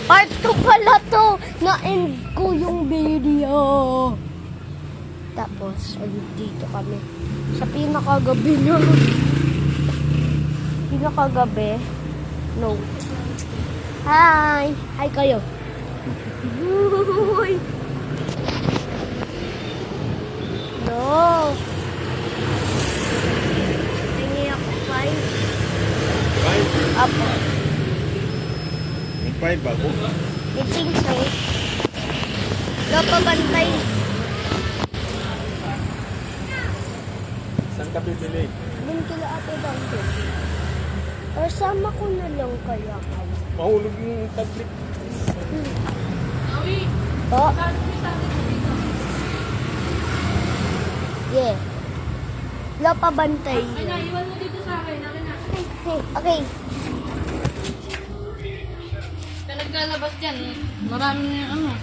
Part 2 pala to. Na-end ko yung video. Tapos, dito kami. Sa pinakagabi nyo. Pinakagabi. No. Hi! Hi kayo. Uy! No. Tingin ako 5. 5? Apo. May 5 bago? I think so. Loto bantay. Saan ka bibili? Doon kila ate bangko. Or sama ko na lang kaya kayo. Mahulog yung tablet. Po? Yeah. Lopa bantay. Ay, naiwan mo dito sa akin. Akin na. Okay. Kaya naglalabas dyan, maraming ano.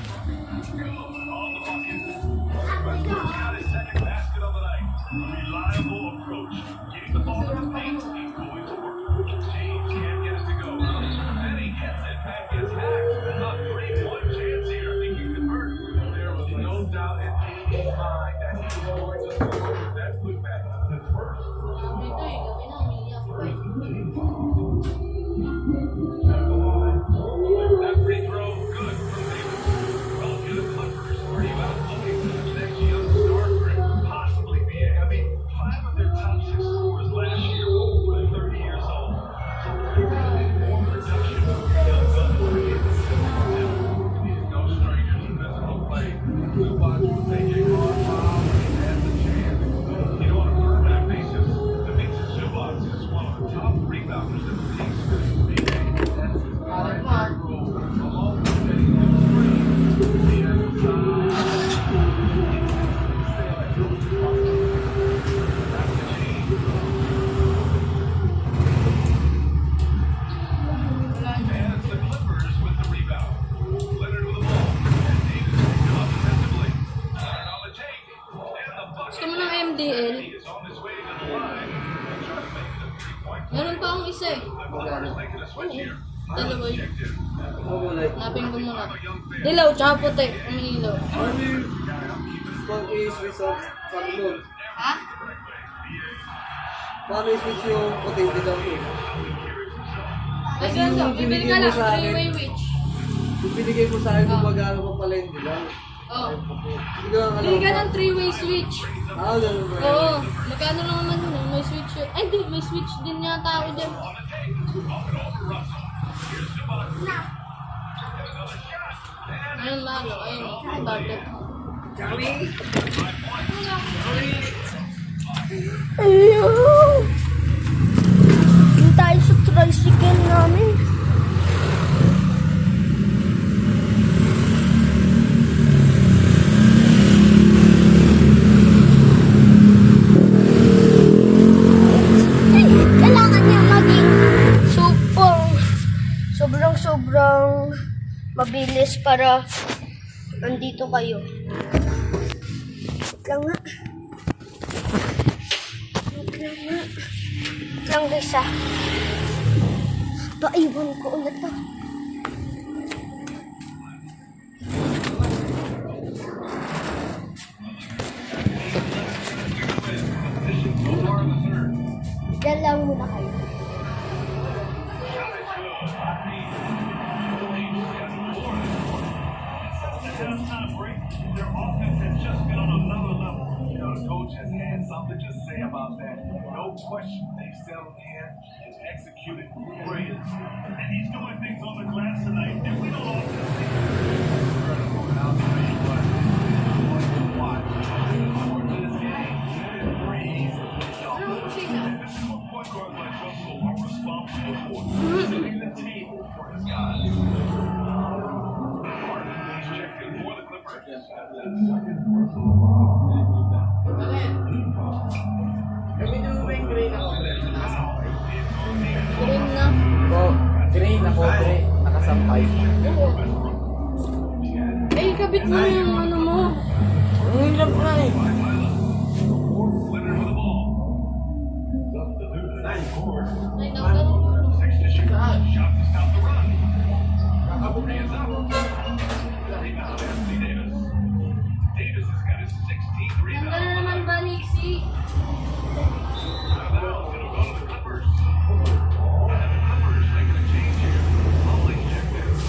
Reliable approach. Getting the ball in the paint is going to work. James can't get it to go. Then he gets it back, gets hacked. A 3-1 chance here. I think he converts. There was no doubt in his mind that he was going to score with that putback. The first. Dito eh, gabi na, umiiyak ko eh. That free throw, good from Davis. Well, good Clippers. Are you out looking for the next young star could possibly be? I mean, 5 of their top 6 scorers last year were 30 years old. So more production from your young guns. He's no stranger to physical play. Zubac will take a hard foul when he has the chance. You know, on a quarterback basis, Dmitry Zubac is one of the top rebounders in the league. That's his primary role. Along with getting him free, he has the size. And it's the Clippers with the rebound. Leonard with the ball. And Davis picks him up defensively. Leonard on the take. And the bucket. Gusto mo ng MDL? He is on his way to the line. Trying to make it a 3-point play. Meron pa akong isa eh. Clippers making a switch here. Dalawa yun. Objective. Hanapin ko muna. Dilaw, tsaka puti. Umiilaw. Pag i-switch sa Panginoon. Ha? Paano i-switch yung puti daw ko? Kasi ganito, bibili ka lang, three-way witch. Yung binigay mo sa akin kung magkano pa pala yung dilaw. Oo. Hindi ka alam. Bili ka ng three-way switch. Ganun ba? Oo. Magkano lang naman yun, may switch yun. Ay, di, may switch din yata ako dyan. Ayun, malo. Ayun, ang target. Ayun. Yung tayo sa tricycle namin. Ay, kailangan niya maging sobrang mabilis para nandito kayo. Wait lang nga. Lang guys ah. Paiwan ko ulit to. Diyan lang muna kayo. Halftime break, their offense has just been on another level. You know, the coach has had something to say about that. No question, they settled in and executed brilliant. And he's doing things on the glass tonight that we don't often see. Incredible how they but what to watch. Forward to this game, threes, and physical point guards like Russell are responsible for setting the table for his guys. He's checked in for the Clippers. Green na. Green ako, green. Nakasampay. Oo. Ay, kabit mo yung ano mo. Ang hirap na eh. Leonard with the ball. Ay, nagkaroon. Six to shoot. Shot to stop the run. Hands up. Rebound, Anthony Davis. Davis has got his 16th Ganda rebound. na naman ba, Nixie? Now it'll go to the Clippers. And the Clippers making a change here. Holding check this.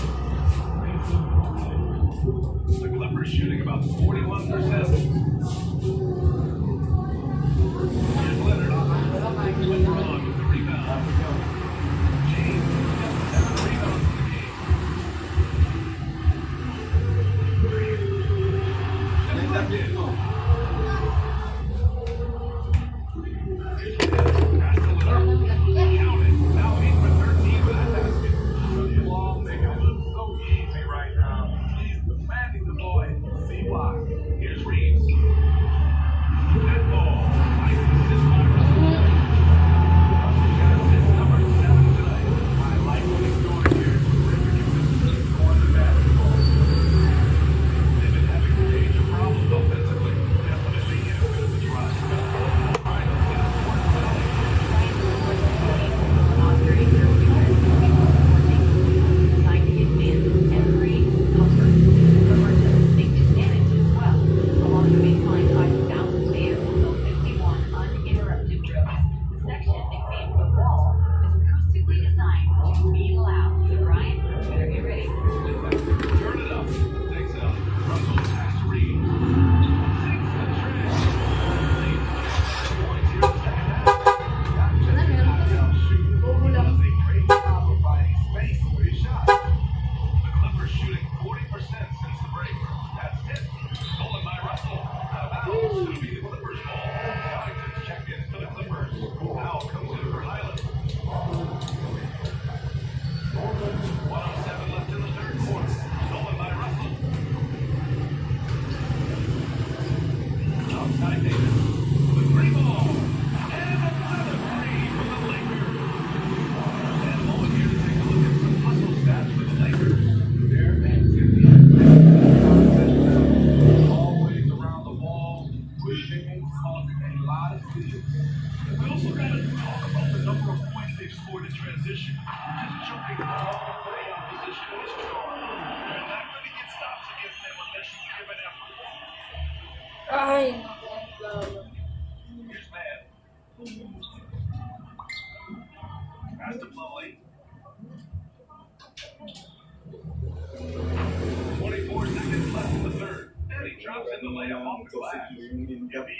The Clippers shooting about 41%. Here's Leonard. LeBron with the rebound. James got 7 rebounds in the game. Deflected. Here's Leonard. Pass to Leonard. Counted. Now 8 for 13 with that basket. The long make it look so easy right now. He's demanding the boy. See why. Here's Reeves. That ball. Nice assist by Russell. Russell's got assist number 7 tonight. I like what he's doing here. Terrific consistency on the basketball. They've been having major problems offensively. Definitely in a bit of a try. All right, let's get a fourth penalty. Turn it up. Takes out. Russell pass Reed. Takes the trash. Points here in the second half. Got just out shoot. Does a great job of finding space with his shot. The Clippers shooting 40% since the break. That's it. Stolen by Russell. Out of bounds. It'll be the Clippers' ball. Connington's checked in for the Clippers. Foul comes in for Highland. 1:07 left in the third quarter. Stolen by Russell. Outside Davis. The three ball. And another three for the Lakers. And a moment here to take a look at some hustle stats for the Lakers. Their activity always around the ball, pushing and causing a lot of steals. We also got to talk about the number of points they've scored in transition. Just jumping all the way out of position is strong. They're not going to get stops against them unless you give an effort. Ay. Here's Mann. Pass to Plumlee. 24 seconds left in the third. And he drops in the layup off the glass. In the NBA,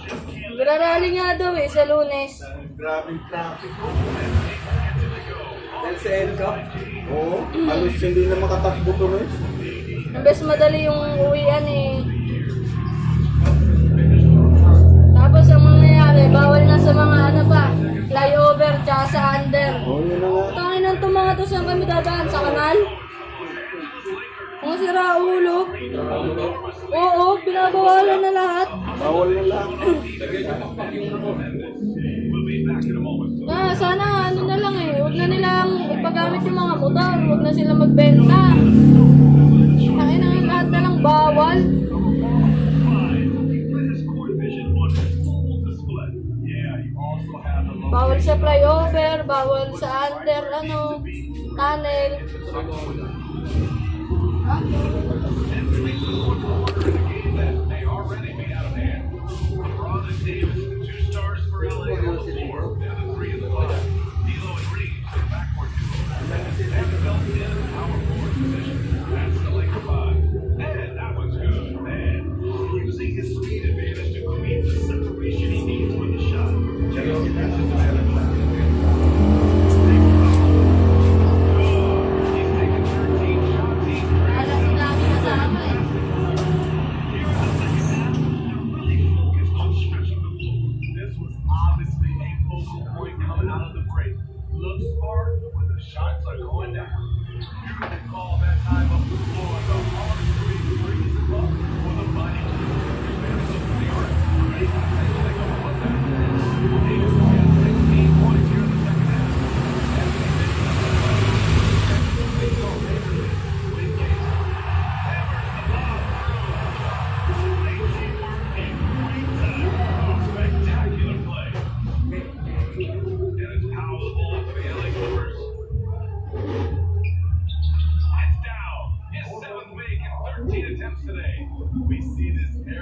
just can't let Nagrarally nga daw eh, sa Lunes. Grabing traffic ko. it go. Dahil sa NCAP. Oo. Halos hindi na makatakbo to rin. Imbes madali yung uwian eh. Tapos ang mangyayari, bawal na sa mga ano pa, flyover tsaka sa under. Oo, yun na nga. Tangin ng mga to saan kami dadaan? Sa kanal? Kung sira ulo. Oo, binabawalan na lahat. Bawal na lang. We'll be back in a moment. Sana ano na lang eh, huwag na nilang ipagamit yung mga motor, huwag na sila magbenta. Tangin na lahat na lang bawal. Bawal sa flyover, bawal sa under, tunnel. They already beat out of hand. LeBron and Davis, the 2 stars for LA on the floor. They're the 3 in the club. D'Lo and Reeves, the backcourt duo. Vanderbilt in the power forward position. That's the Laker 5. And that one's good. Man, using his speed advantage to create the separation he needs with the shot. He's taking 13 shots. He's Alam ko dami kasama eh.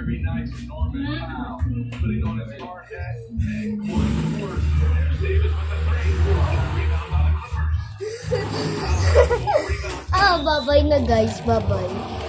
Very nice Norman Powell. Putting on his hard hat. And quarter to quarter. There's Davis with the three. Rebound by the Clippers. Ah, bye-bye na guys. Bye-bye.